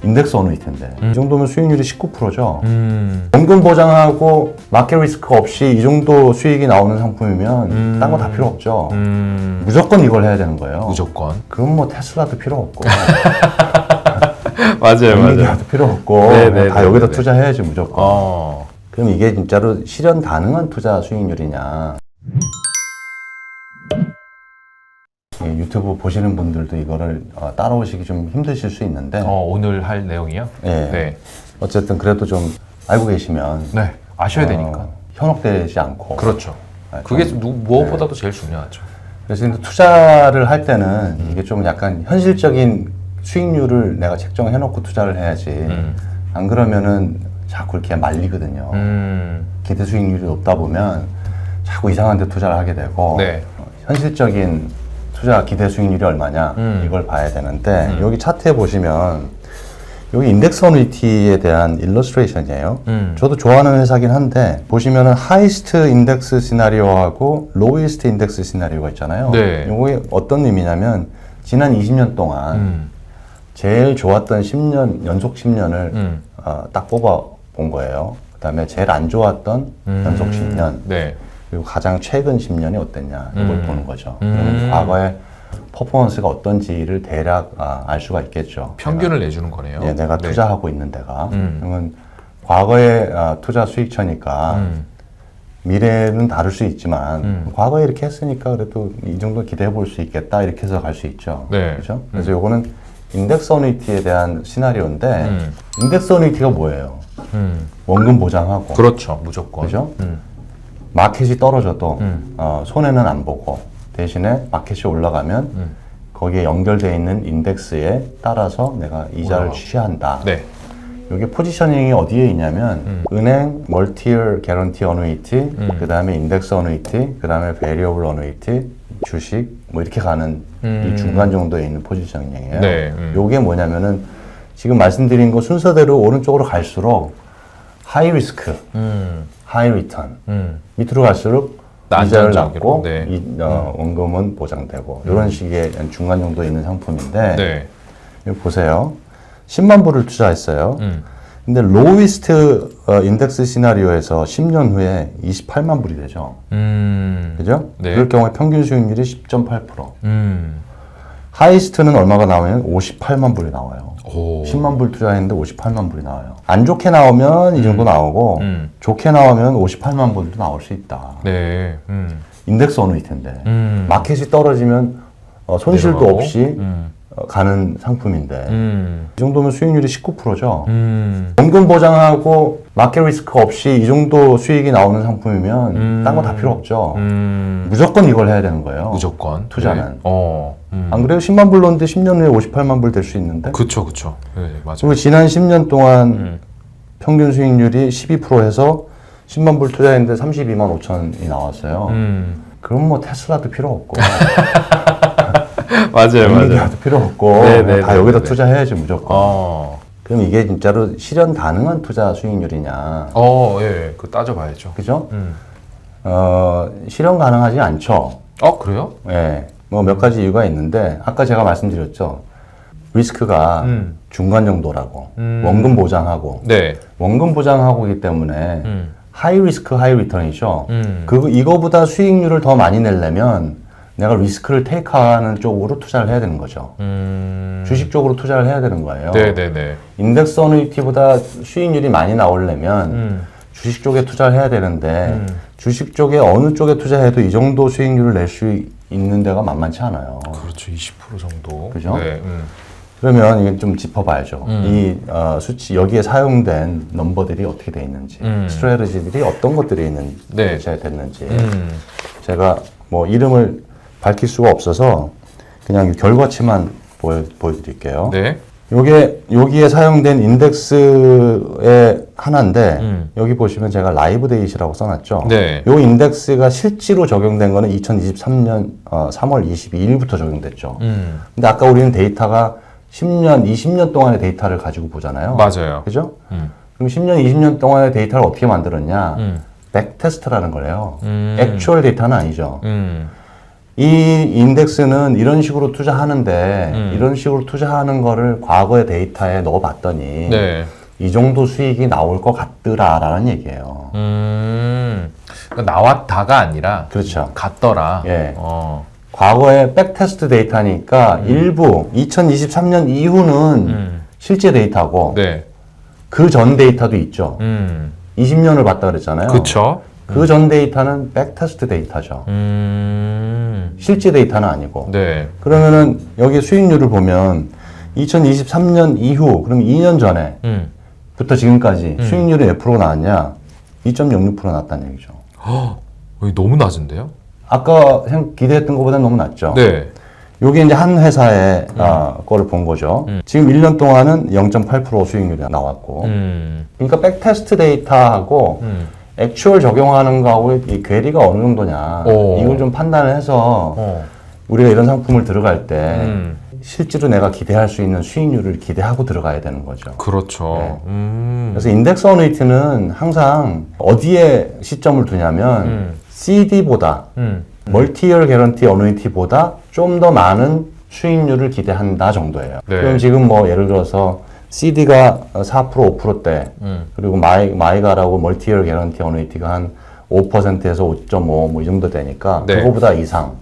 인덱스 어누이티인데 이 정도면 수익률이 19%죠. 원금 보장하고 마켓 리스크 없이 이 정도 수익이 나오는 상품이면 딴 거 다 필요 없죠. 무조건 이걸 해야 되는 거예요. 무조건. 그럼 뭐 테슬라도 필요 없고 맞아요, 엔비디아도 필요 없고 네네, 다 여기다 네네. 투자해야지 무조건. 그럼 이게 진짜로 실현 가능한 투자 수익률이냐? 유튜브 보시는 분들도 이거를 따라오시기 좀 힘드실 수 있는데 오늘 할 내용이요? 예. 네. 어쨌든 그래도 좀 알고 계시면 네. 아셔야 되니까. 현혹되지 않고 그렇죠. 그게 무엇보다도 제일 중요하죠. 그래서 근데 투자를 할 때는 이게 좀 약간 현실적인 수익률을 내가 책정해 놓고 투자를 해야지 안 그러면은 자꾸 이렇게 말리거든요. 기대 수익률이 높다 보면 자꾸 이상한 데 투자를 하게 되고 네. 현실적인 투자 기대 수익률이 얼마냐 이걸 봐야 되는데 여기 차트에 보시면 여기 인덱스 어누이티에 대한 일러스트레이션이에요. 저도 좋아하는 회사긴 한데 보시면은 하이스트 인덱스 시나리오하고 로이스트 인덱스 시나리오가 있잖아요. 네. 이게 어떤 의미냐면 지난 20년 동안 제일 좋았던 10년 연속 10년을 딱 뽑아 본 거예요. 그다음에 제일 안 좋았던 연속 10년 네. 그리고 가장 최근 10년이 어땠냐 이걸 보는 거죠. 그러면 과거에 퍼포먼스가 어떤지를 대략 알 수가 있겠죠. 평균을 내주는 거네요. 예, 내가 네. 투자하고 있는 데가. 그러면 과거의 투자 수익처니까 미래는 다를 수 있지만 과거에 이렇게 했으니까 그래도 이 정도 기대해 볼 수 있겠다 이렇게 해서 갈 수 있죠. 네. 그렇죠? 그래서 요거는 인덱스 어누이티에 대한 시나리오인데 인덱스 어누이티가 뭐예요? 원금 보장하고 그렇죠. 무조건. 그죠? 마켓이 떨어져도 손해는 안 보고 대신에 마켓이 올라가면 거기에 연결되어 있는 인덱스에 따라서 내가 이자를 취한다. 네. 이게 포지셔닝이 어디에 있냐면 은행, 멀티얼 개런티 어누이티, 그 다음에 인덱스 어누이티, 그 다음에 베리어블 어누이티, 주식 뭐 이렇게 가는 이 중간 정도에 있는 포지셔닝이에요. 네, 이게 뭐냐면은 지금 말씀드린 거 순서대로 오른쪽으로 갈수록 하이 리스크, 하이 리턴 밑으로 갈수록 이자를 안정적이고, 낳고 네. 원금은 보장되고 이런 식의 중간 정도에 있는 상품인데 네. 여기 보세요. 10만 불을 투자했어요. 근데 로이스트 인덱스 시나리오에서 10년 후에 28만 불이 되죠. 그죠? 네. 그럴 경우에 평균 수익률이 10.8%. 하이스트는 얼마가 나오면 58만 불이 나와요. 오. 10만 불 투자했는데 58만 불이 나와요. 안 좋게 나오면 이 정도 나오고 좋게 나오면 58만 불도 나올 수 있다. 네. 인덱스 어누이티인데 마켓이 떨어지면 손실도 내려가고. 없이 가는 상품인데 이 정도면 수익률이 19%죠. 원금 보장하고 마켓 리스크 없이 이 정도 수익이 나오는 상품이면 딴 거 다 필요 없죠. 무조건 이걸 해야 되는 거예요. 무조건. 투자는. 네. 안 그래요? 10만 불 넣었는데 10년 후에 58만 불 될 수 있는데. 그쵸. 네, 맞아요. 그리고 지난 10년 동안 평균 수익률이 12%해서 10만 불 투자했는데 32만 5천이 나왔어요. 그럼 뭐 테슬라도 필요 없고 맞아요. 엔비디아도 필요 없고 네네, 다 여기다 네네. 투자해야지 무조건. 그럼 이게 진짜로 실현 가능한 투자 수익률이냐? 예. 그거 따져봐야죠. 그죠? 실현 가능하지 않죠. 그래요? 예. 뭐 몇 가지 이유가 있는데 아까 제가 말씀드렸죠. 리스크가 중간 정도라고 원금 보장하고 네. 원금 보장하고이기 때문에 하이 리스크 하이 리턴이죠. 이거보다 수익률을 더 많이 내려면 내가 리스크를 테이크하는 쪽으로 투자를 해야 되는 거죠. 주식 쪽으로 투자를 해야 되는 거예요. 네네네. 인덱스 어누이티보다 수익률이 많이 나오려면 주식 쪽에 투자를 해야 되는데 주식 쪽에 어느 쪽에 투자해도 이 정도 수익률을 낼 수 있는 데가 만만치 않아요. 그렇죠. 20% 정도. 그죠? 네. 그러면 이게 좀 짚어봐야죠. 이 수치 여기에 사용된 넘버들이 어떻게 돼 있는지, 스트래티지들이 어떤 것들이 있는지 네. 됐는지. 제가 뭐 이름을 밝힐 수가 없어서 그냥 결과치만 보여드릴게요. 네. 여기에 사용된 인덱스의 하나인데 여기 보시면 제가 라이브 데이시라고 써놨죠. 네. 이 인덱스가 실제로 적용된 거는 2023년 3월 22일부터 적용됐죠. 근데 아까 우리는 데이터가 10년, 20년 동안의 데이터를 가지고 보잖아요. 맞아요. 그죠? 그럼 10년, 20년 동안의 데이터를 어떻게 만들었냐? 백테스트라는 거래요. 액추얼 데이터는 아니죠. 이 인덱스는 이런 식으로 투자하는데 이런 식으로 투자하는 거를 과거의 데이터에 넣어봤더니 네. 이 정도 수익이 나올 것 같더라라는 얘기예요. 그러니까 나왔다가 아니라 그렇죠. 같더라. 예. 과거의 백테스트 데이터니까 일부 2023년 이후는 실제 데이터고 네. 그 전 데이터도 있죠. 20년을 봤다 그랬잖아요. 그렇죠. 그 전 데이터는 백테스트 데이터죠. 실제 데이터는 아니고. 네. 그러면은 여기 수익률을 보면 2023년 이후, 그럼 2년 전에부터 지금까지 수익률이 몇 프로 나왔냐? 2.06% 나왔다는 얘기죠. 너무 낮은데요? 아까 기대했던 것보다 너무 낮죠. 네. 요게 이제 한 회사의 거를 본 거죠. 지금 1년 동안은 0.8% 수익률이 나왔고. 그러니까 백테스트 데이터하고 액추얼 적용하는 거하고 이 괴리가 어느 정도냐. 이걸 좀 판단을 해서 우리가 이런 상품을 들어갈 때 실제로 내가 기대할 수 있는 수익률을 기대하고 들어가야 되는 거죠. 그렇죠. 그래서 인덱스 어누이티는 항상 어디에 시점을 두냐면 CD보다 멀티이어 개런티 어누이티보다 좀 더 많은 수익률을 기대한다 정도예요. 네. 그럼 지금 뭐 예를 들어서 CD가 4% 5%대 그리고 마이가라고 멀티이어 개런티 어누이티가 한 5%에서 5.5 뭐 이 정도 되니까 네. 그거보다 이상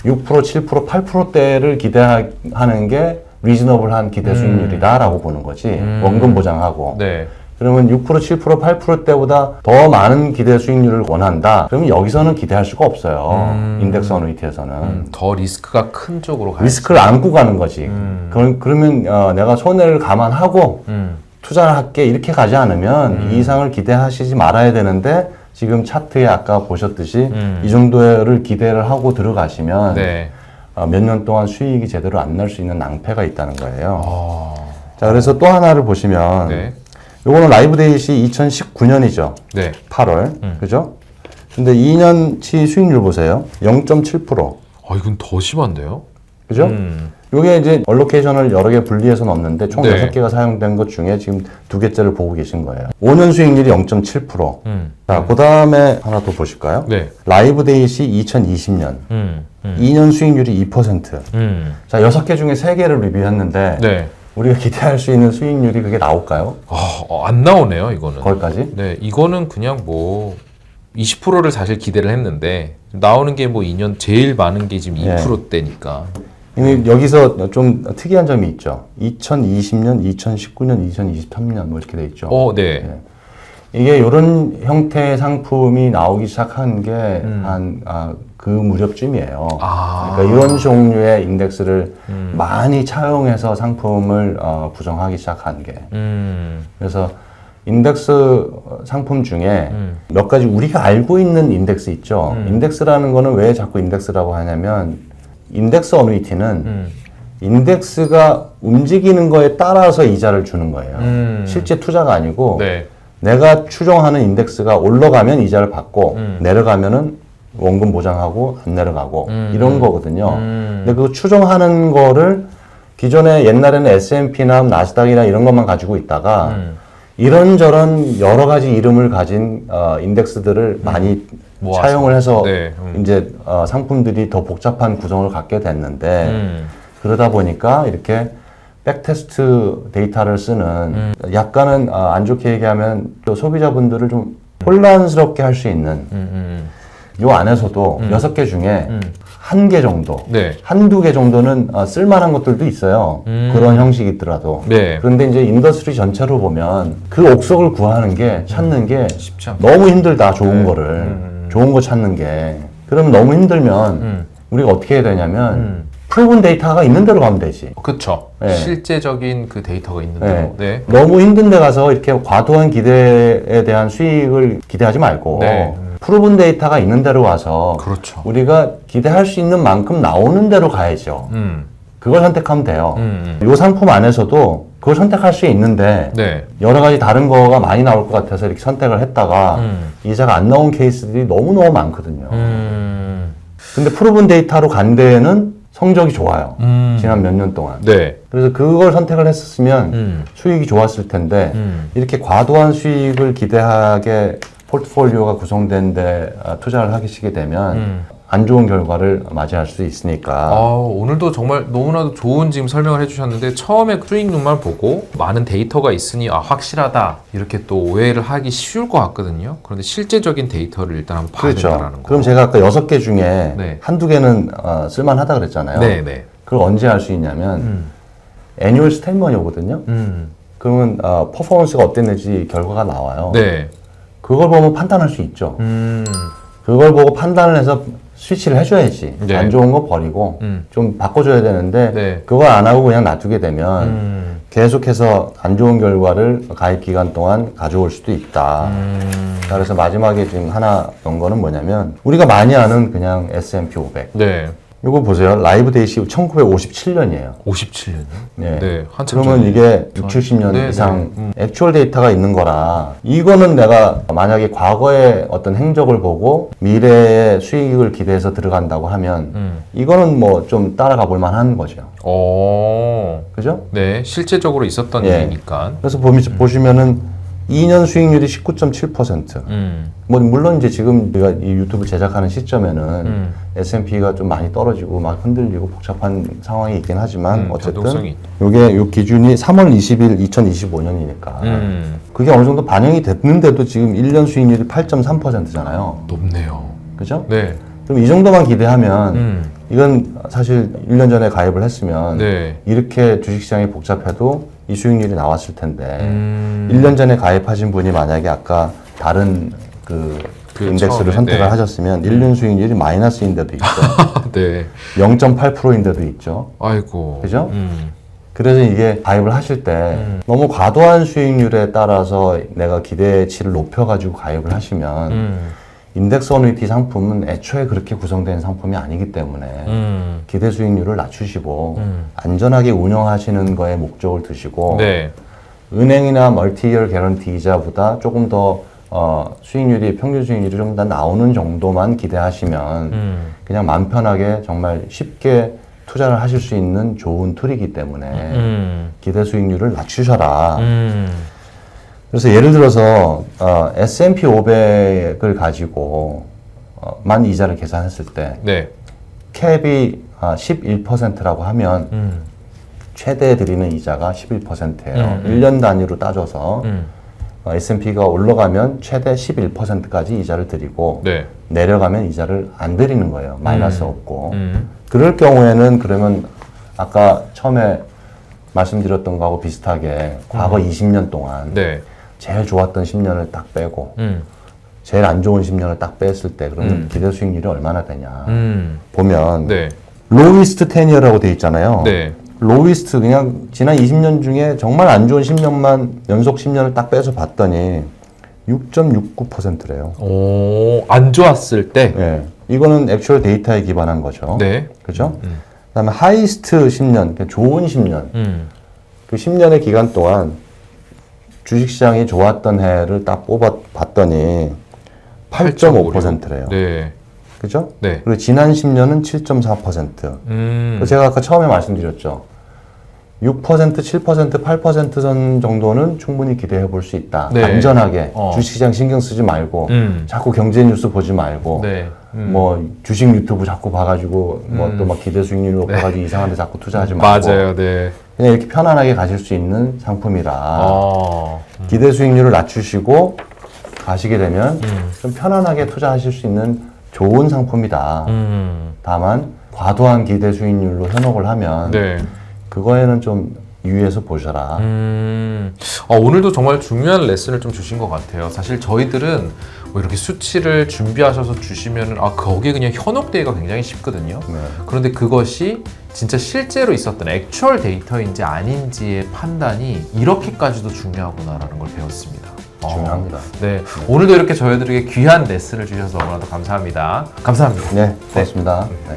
6% 7% 8%대를 기대하는 게 리즈너블한 기대 수익률이다라고 보는 거지. 원금 보장하고. 네. 그러면 6% 7% 8%대보다 더 많은 기대 수익률을 원한다. 그러면 여기서는 기대할 수가 없어요. 인덱스 어누이티에서는. 더 리스크가 큰 쪽으로 가요. 리스크를 안고 가는 거지. 그러면 내가 손해를 감안하고 투자를 할게 이렇게 가지 않으면 이 이상을 기대하시지 말아야 되는데 지금 차트에 아까 보셨듯이 이 정도를 기대를 하고 들어가시면 네. 몇 년 동안 수익이 제대로 안 날 수 있는 낭패가 있다는 거예요. 자, 그래서 또 하나를 보시면 네. 요거는 라이브 데이시 2019년이죠. 네. 8월. 그죠? 근데 2년치 수익률 보세요. 0.7%. 이건 더 심한데요? 그죠? 요게 이제 얼로케이션을 여러 개 분리해서 넣었는데 총 네. 6개가 사용된 것 중에 지금 2개째를 보고 계신 거예요. 5년 수익률이 0.7%. 자, 그 다음에 하나 더 보실까요? 네. 라이브 데이시 2020년. 2년 수익률이 2%. 자, 6개 중에 3개를 리뷰했는데 네. 우리가 기대할 수 있는 수익률이 그게 나올까요? 안 나오네요, 이거는. 거기까지? 네, 이거는 그냥 뭐 20%를 사실 기대를 했는데 나오는 게 뭐 2년 제일 많은 게 지금 2%대니까. 여기서 좀 특이한 점이 있죠. 2020년, 2019년, 2023년 뭐 이렇게 돼 있죠. 네. 이게 이런 형태의 상품이 나오기 시작한 게 그 무렵쯤이에요. 그러니까 이런 종류의 인덱스를 많이 차용해서 상품을 부정하기 시작한 게. 그래서 인덱스 상품 중에 몇 가지 우리가 알고 있는 인덱스 있죠. 인덱스라는 거는 왜 자꾸 인덱스라고 하냐면 인덱스 어누이티는 인덱스가 움직이는 거에 따라서 이자를 주는 거예요. 실제 투자가 아니고 네. 내가 추정하는 인덱스가 올라가면 이자를 받고 내려가면은 원금 보장하고 안 내려가고 이런 거거든요. 근데 그 추정하는 거를 기존에 옛날에는 S&P나 나스닥이나 이런 것만 가지고 있다가 이런저런 여러 가지 이름을 가진 인덱스들을 많이 모아서. 차용을 해서 네, 이제 상품들이 더 복잡한 구성을 갖게 됐는데 그러다 보니까 이렇게 백테스트 데이터를 쓰는 약간은 안 좋게 얘기하면 또 소비자분들을 좀 혼란스럽게 할 수 있는 요 안에서도 6개 중에 1개 정도, 네. 한두 개 정도는 쓸만한 것들도 있어요. 그런 형식이더라도. 네. 그런데 이제 인더스트리 전체로 보면 그 옥석을 구하는 게, 찾는 게 쉽지 않죠. 너무 힘들다, 좋은 거를. 좋은 거 찾는 게. 그러면 너무 힘들면 우리가 어떻게 해야 되냐면 프로븐 데이터가 있는 대로 가면 되지. 그렇죠. 네. 실제적인 그 데이터가 있는 네. 대로. 네. 너무 힘든 데 가서 이렇게 과도한 기대에 대한 수익을 기대하지 말고 네. 프로븐 데이터가 있는 대로 와서 그렇죠. 우리가 기대할 수 있는 만큼 나오는 대로 가야죠. 그걸 선택하면 돼요. 이 상품 안에서도 그걸 선택할 수 있는데 네. 여러 가지 다른 거가 많이 나올 것 같아서 이렇게 선택을 했다가 이자가 안 나온 케이스들이 너무너무 많거든요. 근데 프로븐 데이터로 간 데에는 성적이 좋아요. 지난 몇 년 동안. 네. 그래서 그걸 선택을 했었으면 수익이 좋았을 텐데 이렇게 과도한 수익을 기대하게 포트폴리오가 구성된 데 투자를 하시게 되면 안 좋은 결과를 맞이할 수 있으니까. 오늘도 정말 너무나도 좋은 지금 설명을 해주셨는데 처음에 수익률만 보고 많은 데이터가 있으니 확실하다 이렇게 또 오해를 하기 쉬울 것 같거든요. 그런데 실제적인 데이터를 일단 한번 봐야 그렇죠. 된다는 거. 그럼 제가 아까 6개 중에 네. 한두 개는 쓸만하다 그랬잖아요. 네네. 그걸 언제 할 수 있냐면 애뉴얼 스테이트먼이거든요. 그러면 퍼포먼스가 어땠는지 결과가 나와요. 네. 그걸 보면 판단할 수 있죠. 음. 그걸 보고 판단을 해서 스위치를 해줘야지. 네. 안 좋은 거 버리고 좀 바꿔줘야 되는데 네. 그걸 안 하고 그냥 놔두게 되면 계속해서 안 좋은 결과를 가입 기간 동안 가져올 수도 있다. 그래서 마지막에 지금 하나 넣은 거는 뭐냐면 우리가 많이 아는 그냥 S&P 500. 네. 이거 보세요. 라이브 데이시 1957년이에요. 57년이요? 네. 네. 한참 그러면 전이네요. 이게 6, 70년 네, 이상 네. 액추얼 데이터가 있는 거라 이거는 내가 만약에 과거의 어떤 행적을 보고 미래의 수익을 기대해서 들어간다고 하면 이거는 뭐 좀 따라가 볼 만한 거죠. 그죠? 네. 실제적으로 있었던 예. 일이니까. 그래서 보시면은 2년 수익률이 19.7%. 뭐 물론 이제 지금 우리가 이 유튜브 제작하는 시점에는 S&P가 좀 많이 떨어지고 막 흔들리고 복잡한 상황이 있긴 하지만 변동성이 어쨌든 요게 요 기준이 3월 20일 2025년이니까 그게 어느 정도 반영이 됐는데도 지금 1년 수익률이 8.3%잖아요. 높네요. 그죠? 네. 그럼 이 정도만 기대하면 이건 사실 1년 전에 가입을 했으면 네. 이렇게 주식시장이 복잡해도 이 수익률이 나왔을 텐데 1년 전에 가입하신 분이 만약에 아까 다른 그 인덱스를 처음에, 선택을 네. 하셨으면 1년 수익률이 마이너스인데도 있죠. 네. 0.8%인데도 있죠. 아이고. 그죠? 그래서 이게 가입을 하실 때 너무 과도한 수익률에 따라서 내가 기대치를 높여가지고 가입을 하시면 인덱스 어뉴이티 상품은 애초에 그렇게 구성된 상품이 아니기 때문에 기대 수익률을 낮추시고 안전하게 운영하시는 거에 목적을 두시고 네. 은행이나 멀티이어 개런티 이자보다 조금 더 수익률이 평균 수익률이 좀 더 나오는 정도만 기대하시면 그냥 마음 편하게 정말 쉽게 투자를 하실 수 있는 좋은 툴이기 때문에 기대 수익률을 낮추셔라. 그래서 예를 들어서 S&P 500을 가지고 만 이자를 계산했을 때 네. 캡이 11%라고 하면 최대 드리는 이자가 11%예요. 1년 단위로 따져서 S&P가 올라가면 최대 11%까지 이자를 드리고 네. 내려가면 이자를 안 드리는 거예요. 마이너스 없고. 그럴 경우에는 그러면 아까 처음에 말씀드렸던 거하고 비슷하게 과거 20년 동안 네. 제일 좋았던 10년을 딱 빼고 제일 안 좋은 10년을 딱 뺐을 때 그러면 기대 수익률이 얼마나 되냐 보면 네. 로이스트 10이어라고 돼 있잖아요. 네. 로이스트 그냥 지난 20년 중에 정말 안 좋은 10년만 연속 10년을 딱 빼서 봤더니 6.69%래요. 오, 안 좋았을 때. 예. 이거는 액추얼 데이터에 기반한 거죠. 네. 그죠? 그다음에 하이스트 10년, 그러니까 좋은 10년. 그 10년의 기간 동안 주식시장이 좋았던 해를 딱 뽑아 봤더니 8.5%래요. 네. 그죠? 네. 그리고 지난 10년은 7.4%. 그래서 제가 아까 처음에 말씀드렸죠. 6%, 7%, 8%선 정도는 충분히 기대해 볼 수 있다. 네. 안전하게 주식시장 신경 쓰지 말고 자꾸 경제 뉴스 보지 말고 네. 뭐 주식 유튜브 자꾸 봐가지고 뭐 또 막 기대 수익률 높아가지고 이상한데 자꾸 투자하지 말고 맞아요. 네. 그냥 이렇게 편안하게 가실 수 있는 상품이라 아. 기대 수익률을 낮추시고 가시게 되면 좀 편안하게 투자하실 수 있는 좋은 상품이다. 다만 과도한 기대 수익률로 현혹을 하면 네. 그거에는 좀 유의해서 보셔라. 오늘도 정말 중요한 레슨을 좀 주신 것 같아요. 사실 저희들은 뭐 이렇게 수치를 준비하셔서 주시면은 거기에 그냥 현혹되기가 굉장히 쉽거든요. 네. 그런데 그것이 진짜 실제로 있었던 액추얼 데이터인지 아닌지의 판단이 이렇게까지도 중요하구나라는 걸 배웠습니다. 중요합니다. 네, 오늘도 이렇게 저희들에게 귀한 레슨을 주셔서 너무나도 감사합니다. 감사합니다. 네, 고맙습니다. 네.